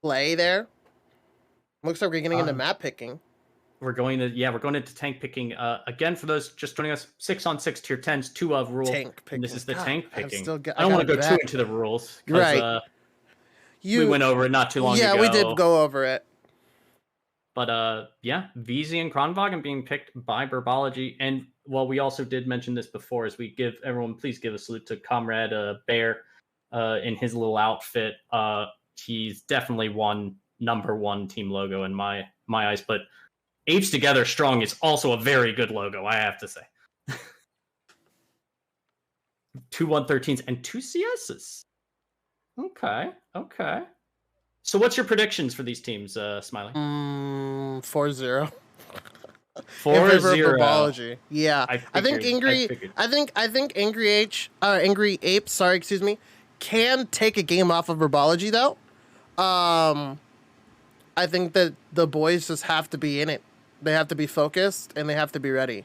play there. Looks like we're getting into map picking. We're going into tank picking. Again, for those just joining us, 6-on-6 tier 10s, 2 of rule. Tank picking. And this is the tank picking. I don't want to go too into the rules. Right. We went over it not too long ago. Yeah, we did go over it. But yeah, VZ and Kronwagen being picked by Burbology. And we also did mention this before, as we give everyone, please give a salute to Comrade Bear in his little outfit. He's definitely number one team logo in my eyes. But Apes Together Strong is also a very good logo, I have to say. 2 113s and 2 CSs. Okay. So what's your predictions for these teams, Smiley? 4-0. 4-0. Burbology. Yeah. I think Angry Apes, can take a game off of Burbology though. I think that the boys just have to be in it. They have to be focused and they have to be ready.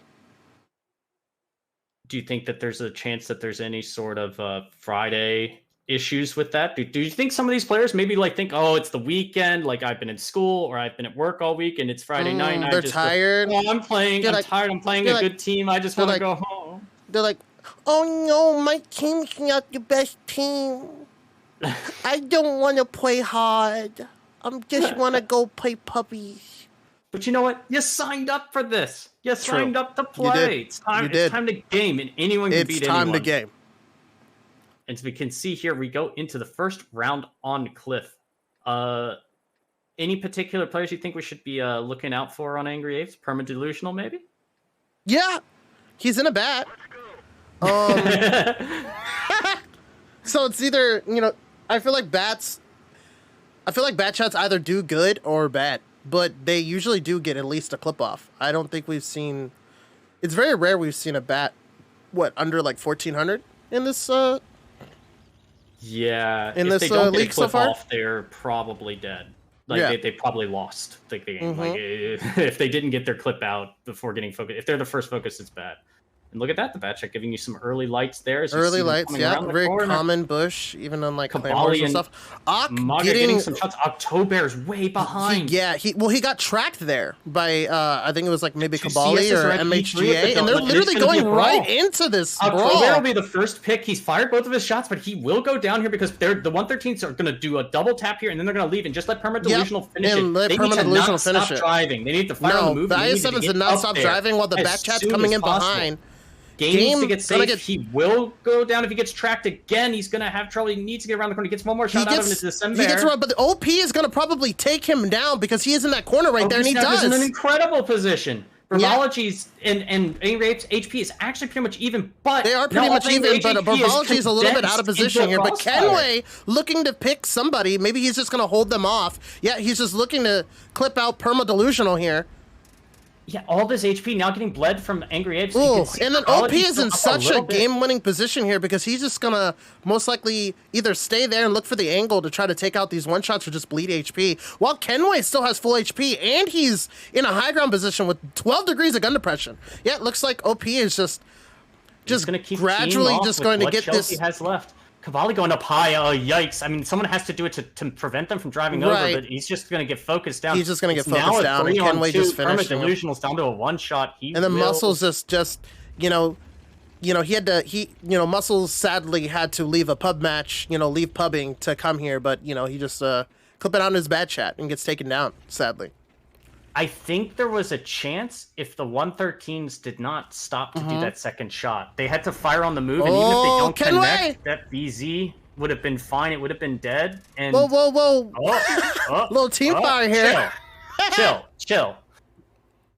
Do you think that there's a chance that there's any sort of Friday issues with that? Do you think some of these players maybe think, oh, it's the weekend, like I've been in school or I've been at work all week and it's Friday night and they're tired. I'm tired. I'm playing a good team. I just want to go home. They're like, oh no, my team's not the best team. I don't want to play hard. I just want to go play puppies. But you know what? You signed up for this. You signed up to play. It's time to game, and anyone can beat anyone. It's time to game. And so we can see here, we go into the first round on Cliff. Any particular players you think we should be looking out for on Angry Apes? Perma-delusional, maybe? Yeah. He's in a bat. So it's either, I feel like bat shots either do good or bad, but they usually do get at least a clip off. I don't think we've seen, it's very rare we've seen a bat, under like 1400 in this, yeah. In if this they don't league get a clip so far, off, they're probably dead. They probably lost the game. Mm-hmm. If they didn't get their clip out before getting focused, if they're the first focus, it's bad. And look at that, the bat check giving you some early lights there. Early lights, yeah. Very common bush, even on like Claymores and stuff. Getting some shots. October's way behind. He got tracked there by I think it was like maybe Kabali or MHGA, and they're literally going right into this October will be the first pick. He's fired both of his shots, but he will go down here because the 113s are going to do a double tap here, and then they're going to leave and just let Perma-delusional finish it. They need to not stop driving. They need to fire on the move. The IS-7s did not stop driving while the back chat's coming in behind. Game needs to get safe. He will go down if he gets tracked again. He's going to have trouble. He needs to get around the corner. He gets one more shot out of him into December. He gets around, but the OP is going to probably take him down because he is in that corner right there, and he does. He's in an incredible position. Burbology's and Angry Apes HP is actually pretty much even, but they are pretty much even. But Burbology is a little bit out of position here. But Kenway looking to pick somebody. Maybe he's just going to hold them off. Yeah, he's just looking to clip out Perma-delusional here. Yeah, all this HP now getting bled from Angry Apes. Ooh, and then OP is in such a game-winning position here because he's just going to most likely either stay there and look for the angle to try to take out these one-shots or just bleed HP, while Kenway still has full HP, and he's in a high-ground position with 12 degrees of gun depression. Yeah, it looks like OP is just gradually just going to get this. He has left. Cavalli going up high. Oh, yikes. I mean, someone has to do it to prevent them from driving over, but he's just going to get focused down. He's just going to get focused down. And Kenway just finished. Perma-delusional's down to a one-shot. And then Muscles just Muscles sadly had to leave a pub match, leave pubbing to come here, but, he just clip it on his bad chat and gets taken down, sadly. I think there was a chance if the 113s did not stop to do that second shot. They had to fire on the move, and even if they don't connect, that BZ would have been fine. It would have been dead. And whoa. Little team fire here. Chill.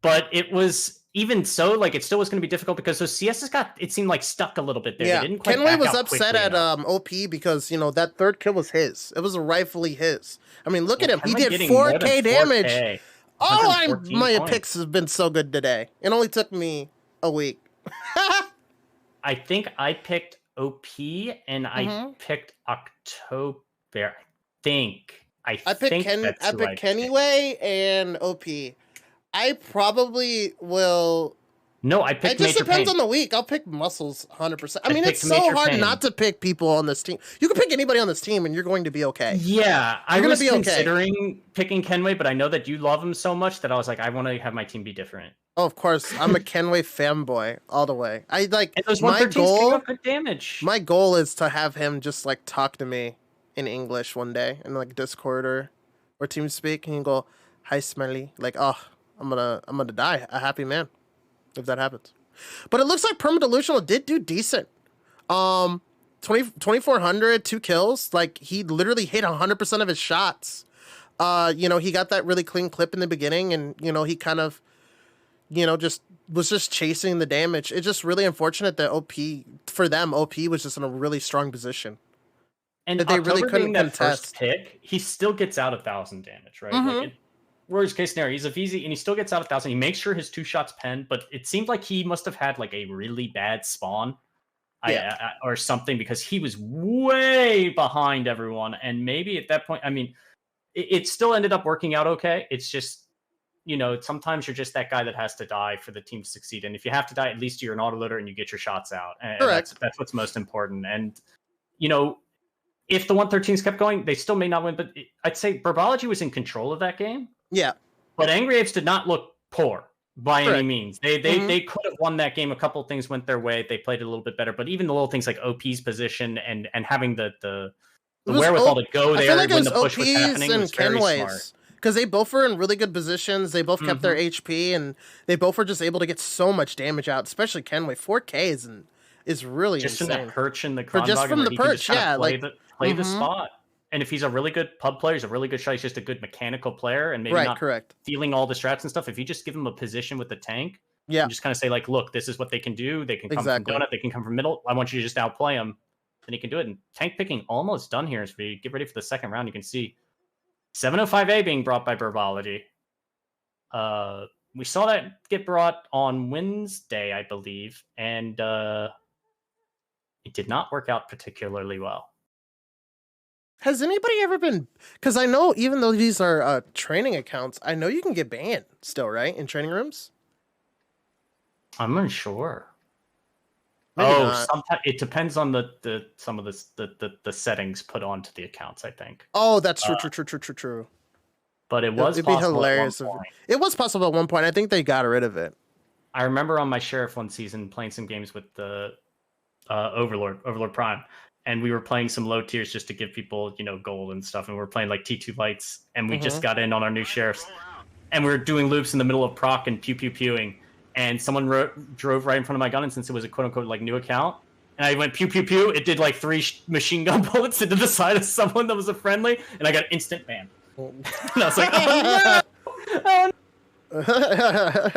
But it was, even so, it still was going to be difficult because those CSs it seemed like stuck a little bit there. Yeah, they didn't quite Kenway was upset at OP because, that third kill was his. It was rightfully his. I mean, look at him. He did 4K damage. Oh, my picks have been so good today. It only took me a week. I think I picked OP and I picked October. I picked Kenway and OP. I probably will No, I picked It just Major depends Pain. on the week. I'll pick muscles 100%. I mean, picked it's so Major hard Pain. not to pick people on this team. You can pick anybody on this team, and you're going to be okay. Yeah, I You're was gonna be okay. considering picking Kenway, but I know that you love him so much that I was like, I want to have my team be different. Oh, of course. I'm a Kenway fanboy all the way. I like And those my 113s can goal. go good damage. My goal is to have him just like talk to me in English one day in like Discord or TeamSpeak, and he go, "Hi, Smelly." Like, oh, I'm gonna die a happy man if that happens. But it looks like Perma Delusional did do decent. 2,400, 2 kills. Like, he literally hit 100% of his shots. You know, he got that really clean clip in the beginning, and you know, he kind of, you know, just was just chasing the damage. It's just really unfortunate that OP was just in a really strong position. And that they October really couldn't being that contest. first pick, he still gets out 1,000 damage, right? Mhm. Like worst case scenario, he's a VZ and he still gets out 1,000. He makes sure his 2 shots pen, but it seemed like he must have had like a really bad spawn, or something, because he was way behind everyone. And maybe at that point, I mean, it still ended up working out okay. It's just, you know, sometimes you're just that guy that has to die for the team to succeed. And if you have to die, at least you're an autoloader and you get your shots out. And Correct. that's what's most important. And, you know, if the 113s kept going, they still may not win. But I'd say Burbology was in control of that game. Yeah. But Angry Apes did not look poor by any Correct. means. They could have won that game. A couple of things went their way. They played it a little bit better. But even the little things like OP's position and having the wherewithal to go there when the push was happening was very smart. Because they both were in really good positions. They both kept their HP, and they both were just able to get so much damage out, especially Kenway. 4K is really just insane. in that perch in the just from the perch, yeah. Play the spot. And if he's a really good pub player, he's a really good shot. He's just a good mechanical player, and maybe not feeling all the strats and stuff. If you just give him a position with the tank, and just kind of say like, "Look, this is what they can do. They can come from donut. They can come from middle. I want you to just outplay them." Then he can do it. And tank picking almost done here. As we get ready for the second round, you can see 705A being brought by Burbology. We saw that get brought on Wednesday, I believe, and it did not work out particularly well. Has anybody ever been? Because I know even though these are training accounts, I know you can get banned still, right, in training rooms. I'm unsure. Maybe not. Sometimes it depends on some of the settings put onto the accounts, I think. Oh, that's true. But it was It'd be possible hilarious. It was possible at one point. I think they got rid of it. I remember on my Sheriff one season playing some games with the Overlord Prime, and we were playing some low tiers just to give people, you know, gold and stuff, and we were playing like T2 lights, and we just got in on our new Sheriffs, and we were doing loops in the middle of proc and pewing, and someone drove right in front of my gun, and since it was a quote-unquote like new account, and I went pew, it did like 3 machine gun bullets into the side of someone that was a friendly, and I got instant ban. And I was like, oh no!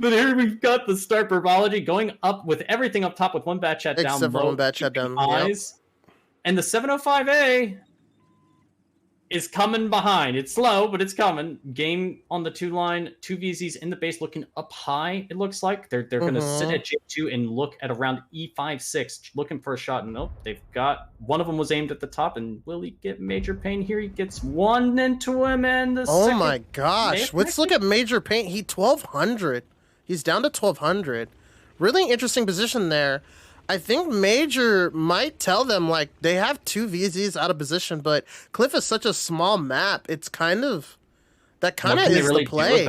But here we've got the start Burbology going up with everything up top with one bat chat down Except for low. one bat chat down. Eyes. And the 705A is coming behind. It's slow, but it's coming. Game on the 2 line, 2 VZs in the base looking up high, it looks like. They're going to sit at J2 and look at around E5-6, looking for a shot. And nope, they've got... One of them was aimed at the top, and will he get Major Pain here? He gets one into him, and the Oh my gosh. Let's look at Major Pain. 1,200. He's down to 1,200. Really interesting position there. I think Major might tell them, like, they have 2 VZs out of position, but Cliff is such a small map. It's kind of... That kind of is the play.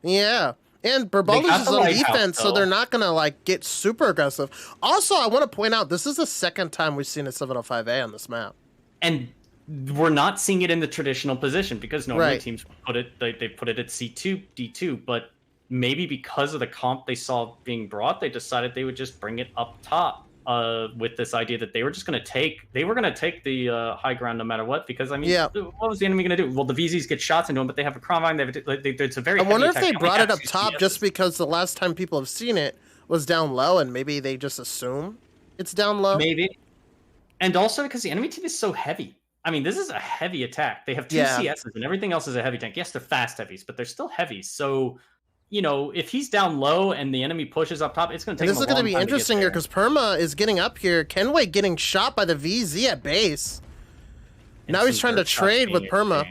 Yeah. And Burbology is on defense, so they're not going to, like, get super aggressive. Also, I want to point out, this is the second time we've seen a 705A on this map. And we're not seeing it in the traditional position, because normally teams put it, they put it at C2, D2, but maybe because of the comp they saw being brought, they decided they would just bring it up top with this idea that they were just going to take the high ground no matter what. Because, I mean, what was the enemy going to do? Well, the VZs get shots into them, but they have a Cronvine. It's a very. I wonder if they brought it up top just because the last time people have seen it was down low, and maybe they just assume it's down low. Maybe. And also because the enemy team is so heavy. I mean, this is a heavy attack. They have 2 CSs, and everything else is a heavy tank. Yes, they're fast heavies, but they're still heavy. So, you know, if he's down low and the enemy pushes up top, it's going to take him a long time. This is going to be interesting here because Perma is getting up here. Kenway getting shot by the VZ at base. Now he's trying to trade with Perma.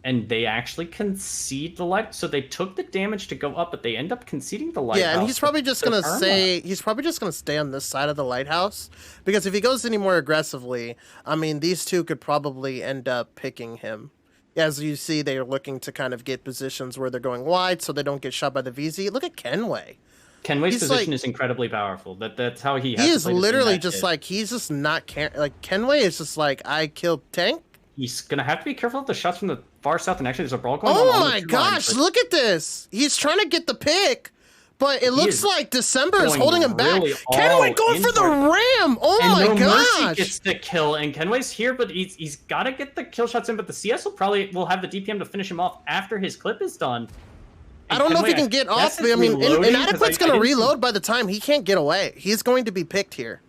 and they actually concede the light. So they took the damage to go up, but they end up conceding the lighthouse. Yeah, and he's probably just gonna stay on this side of the lighthouse, because if he goes any more aggressively, I mean, these two could probably end up picking him. As you see, they are looking to kind of get positions where they're going wide, so they don't get shot by the VZ. Look at Kenway. Kenway's position is incredibly powerful. That's how he has He to is play this literally in just that like, he's just not caring. Like, Kenway is just like, I killed tank. He's gonna have to be careful of the shots from the far south, and actually there's a brawl going on. Oh my gosh, look at this. He's trying to get the pick, but it looks like December is holding him back. Kenway going for the ram. Oh my gosh. Mercy gets the kill, and Kenway's here, but he's got to get the kill shots in, but the CS will have the DPM to finish him off after his clip is done. I don't know if he can get off. I mean, Inadequate's going to reload by the time he can't get away. He's going to be picked here.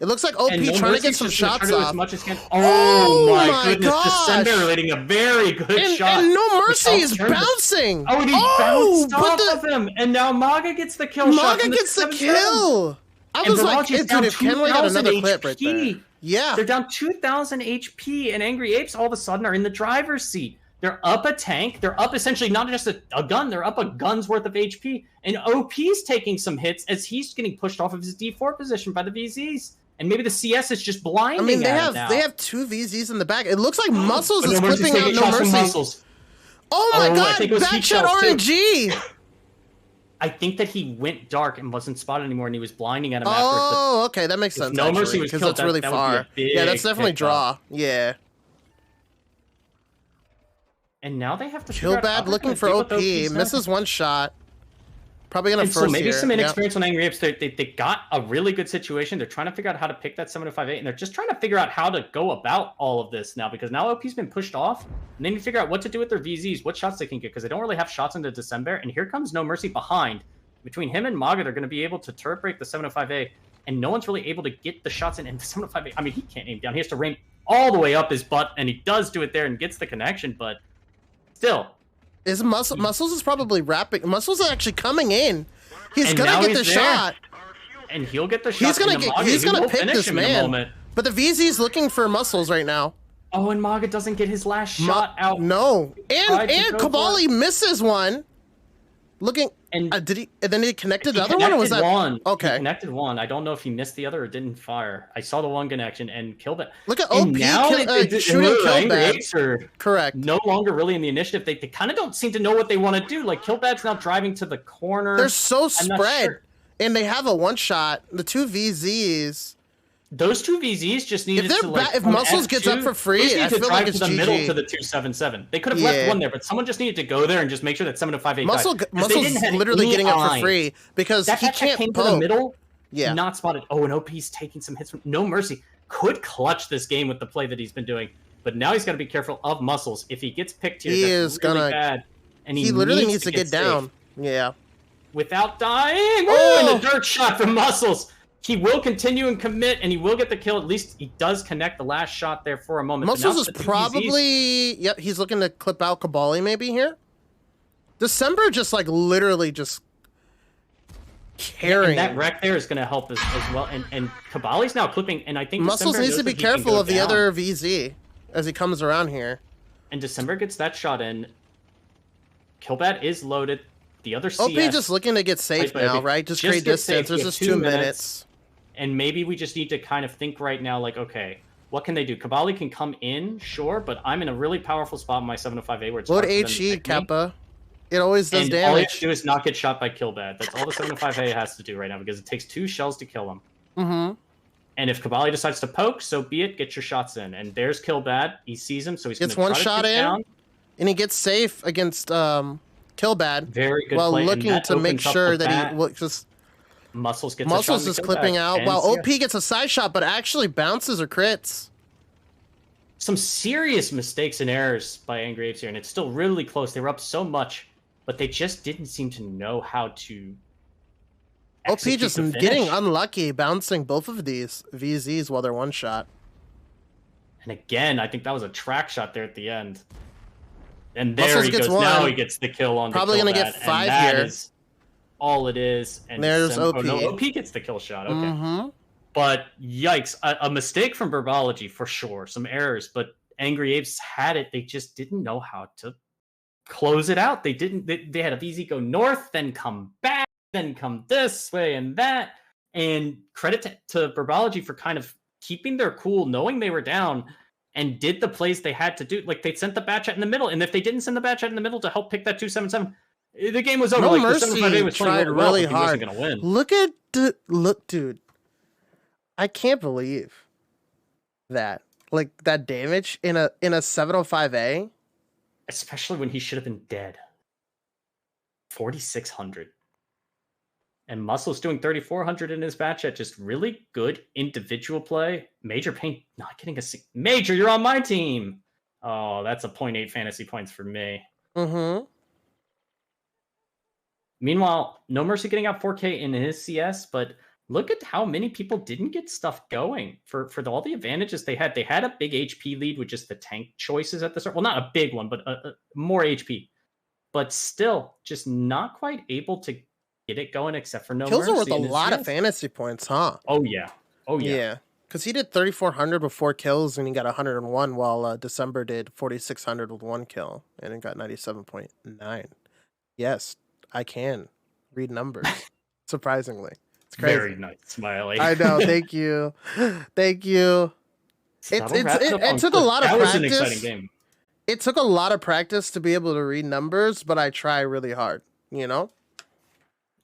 It looks like OP trying to get some shots off. As much as can. Oh my goodness! Gosh. December letting a very good shot. And No Mercy is bouncing. Oh, and he bounced off of him. And now Maga gets the kill shot. Maga gets the kill. I was like, dude, if Kenway had another clip right there. Yeah. They're down 2,000 HP, and Angry Apes all of a sudden are in the driver's seat. They're up a tank. They're up essentially not just a gun. They're up a gun's worth of HP. And OP's taking some hits as he's getting pushed off of his D4 position by the VZs. And maybe the CS is just blinding. I mean, they have two VZs in the back. It looks like Muscles is clipping out No Mercy. Oh my god, backshot RNG! I think that he went dark and wasn't spotted anymore, and he was blinding at him after. Oh, okay, that makes sense. No Mercy was because killed. That's really far. Yeah, that's definitely draw. Yeah. And now they have to kill bad looking for OP. Misses one shot. Probably gonna first. So maybe some inexperience on Angry Apes. They got a really good situation. They're trying to figure out how to pick that 7.58, and they're just trying to figure out how to go about all of this now, because now OP's been pushed off, and they need to figure out what to do with their VZs, what shots they can get, because they don't really have shots into December. And here comes No Mercy behind. Between him and Maga, they're going to be able to turret break the 7.05A, and no one's really able to get the shots in. And the 7.05A, I mean, he can't aim down. He has to aim all the way up his butt, and he does do it there and gets the connection, but still. Muscles is probably wrapping. Muscles is actually coming in. He's gonna get the shot, and he'll get the shot. He's gonna pick this man. But the VZ's looking for Muscles right now. Oh, and Maga doesn't get his last shot out. No, and Kabali misses one. Looking, and did he? And then he connected the other one. Or was that one? Okay, he connected one. I don't know if he missed the other or didn't fire. I saw the one connection and killed it. Look at OP shooting Killbad. Correct. No longer really in the initiative. They kind of don't seem to know what they want to do. Like Killbad's now driving to the corner. They're so spread, and they have a one shot. The two VZs. Those two VZs just needed to if Muscles gets up for free, I feel like it's to the middle to the 277. They could have left one there, but someone just needed to go there and just make sure that 7.58 Muscles literally getting up for free because he can't came to the middle. Yeah, not spotted. Oh, and OP's taking some hits from No Mercy. Could clutch this game with the play that he's been doing, but now he's got to be careful of Muscles. If he gets picked here, he is really gonna bad, and he literally needs to get down. Yeah, without dying. Oh, and a dirt shot from Muscles. He will continue and commit, and he will get the kill. At least he does connect the last shot there for a moment. Muscles is probably... Yep, he's looking to clip out Kabali maybe here. December just, like, literally just carrying. And that wreck there is going to help as well. And Kabali's now clipping, and I think Muscles needs to be careful of the other VZ as he comes around here. And December gets that shot in. Killbad is loaded. The other CS... OP just looking to get safe now, right? Just create distance. There's just 2 minutes. And maybe we just need to kind of think right now, like, okay, what can they do? Kabali can come in, sure, but I'm in a really powerful spot in my 705A where it's load HE, Kappa. It always does damage. All you have to do is not get shot by Killbad. That's all the 705A has to do right now, because it takes 2 shells to kill him. Mm-hmm. And if Kabali decides to poke, so be it. Get your shots in. And there's Killbad. He sees him, so he's going to try to shot in, down. And he gets safe against Killbad. Very good while play. Looking to make sure that he just... Muscles is clipping out while OP gets a side shot, but actually bounces or crits. Some serious mistakes and errors by Angry Apes here, and it's still really close. They were up so much, but they just didn't seem to know how to. OP just getting unlucky, bouncing both of these VZs while they're one shot. And again, I think that was a track shot there at the end. And there he goes. Now he gets the kill on. Probably gonna get 5 here. All it is, and there's OP. Oh, no, OP gets the kill shot. Okay, mm-hmm. But yikes, a mistake from Burbology for sure. Some errors, but Angry Apes had it. They just didn't know how to close it out. They didn't. They had a VZ go north, then come back, then come this way and that. And credit to Burbology for kind of keeping their cool, knowing they were down, and did the plays they had to do. Like, they sent the bat chat in the middle, and if they didn't send the bat chat in the middle to help pick that 277, the game was over. No like, Mercy the 758 was tried well, really he hard. wasn't gonna win. Look, dude. I can't believe that. Like, that damage in a 705A. Especially when he should have been dead. 4,600. And Muscle's doing 3,400 in his batch at just really good individual play. Major Pain not getting a... Major, you're on my team! Oh, that's a 0.8 fantasy points for me. Mm-hmm. Meanwhile, No Mercy getting out 4K in his CS, but look at how many people didn't get stuff going for all the advantages they had. They had a big HP lead with just the tank choices at the start. Well, not a big one, but more HP. But still, just not quite able to get it going except for No Kills Mercy. are worth a lot of fantasy points, huh? Oh, yeah. Oh, yeah. Yeah. Because he did 3,400 with 4 kills and he got 101, while December did 4,600 with 1 kill and it got 97.9. Yes, I can read numbers, surprisingly. It's crazy. Very nice, Smiley. I know. Thank you. Thank you. It took a lot of practice. That was an exciting game. It took a lot of practice to be able to read numbers, but I try really hard, you know?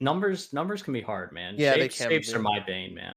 Numbers can be hard, man. Yeah, Shapes they can are my bane, man.